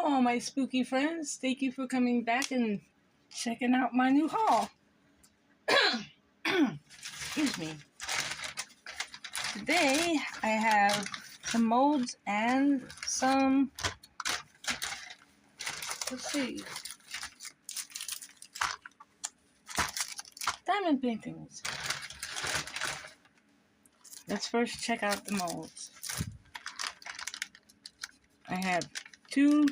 all my spooky friends. Thank you for coming back and checking out my new haul. Excuse me. Today I have some molds and some, let's see, diamond paintings. Let's first check out the molds. I have 2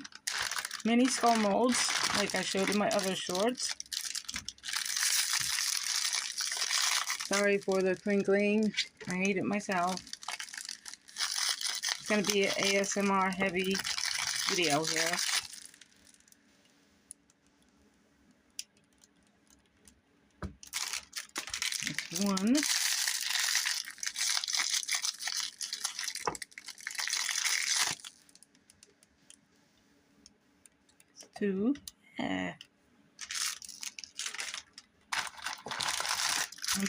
mini skull molds, like I showed in my other shorts. Sorry for the twinkling. I made it myself. It's going to be an ASMR heavy video here. That's 1. 2. In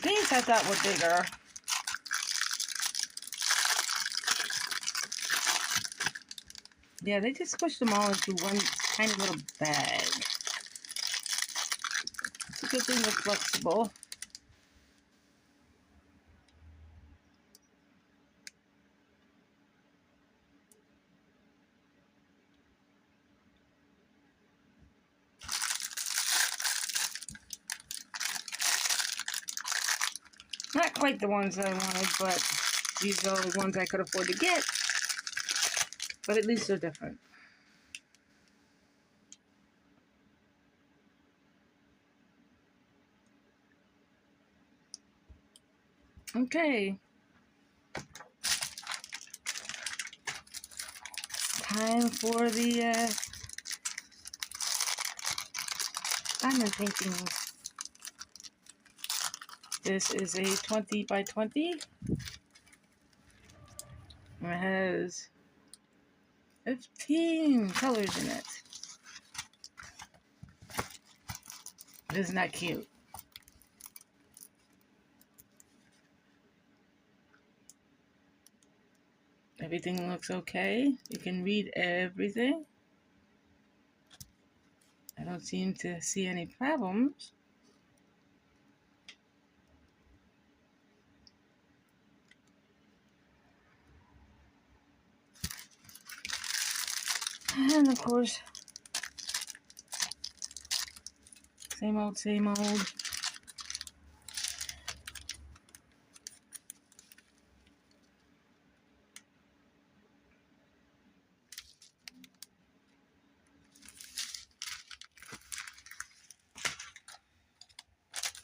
these I thought were bigger. Yeah, they just pushed them all into one tiny little bag. It's a good thing they're flexible. Not quite the ones I wanted, but these are the ones I could afford to get. But at least they're different. Okay. Time for the diamond painting. This is a 20 by 20. And it has 15 colors in it. Isn't that cute? Everything looks okay. You can read everything. I don't seem to see any problems. And of course, same old, same old.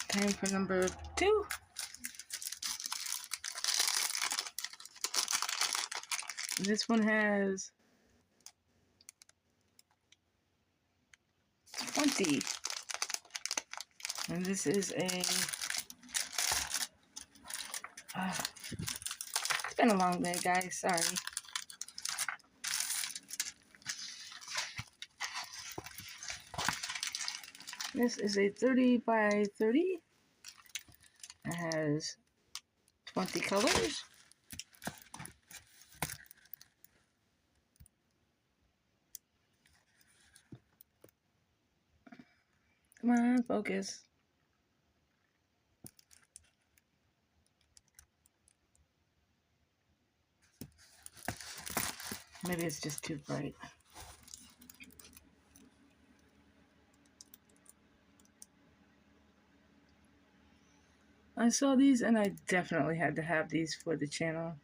Time for number 2. This one has 20. And this is a... it's been a long day, guys. Sorry. This is a 30 by 30. It has 20 colors. Come on, focus. Maybe it's just too bright. I saw these and I definitely had to have these for the channel.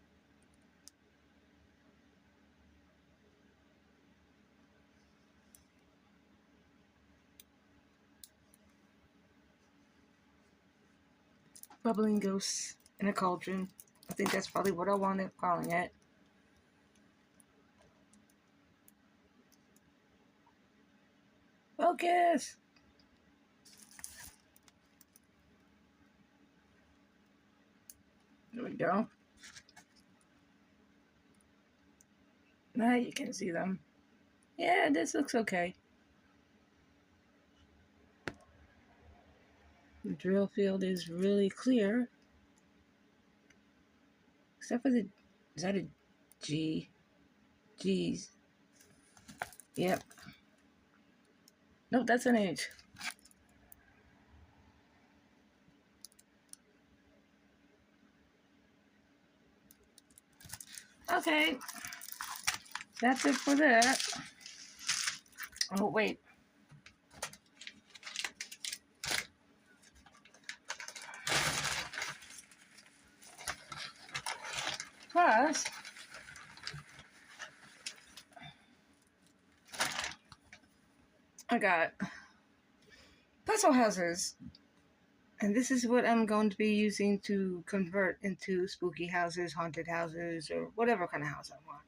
Bubbling ghosts in a cauldron. I think that's probably what I wound up calling it. Focus! There we go. Now you can see them. Yeah, this looks okay. The drill field is really clear. Except for the... is that a G? G's. Yep. Nope, that's an H. Okay. That's it for that. Oh, wait. Plus, I got puzzle houses. And this is what I'm going to be using to convert into spooky houses, haunted houses, or whatever kind of house I want.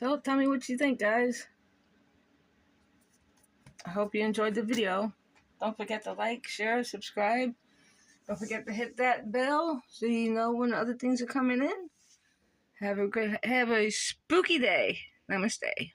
So tell me what you think, guys. I hope you enjoyed the video. Don't forget to like, share, subscribe. Don't forget to hit that bell so you know when other things are coming in. Have a spooky day. Namaste.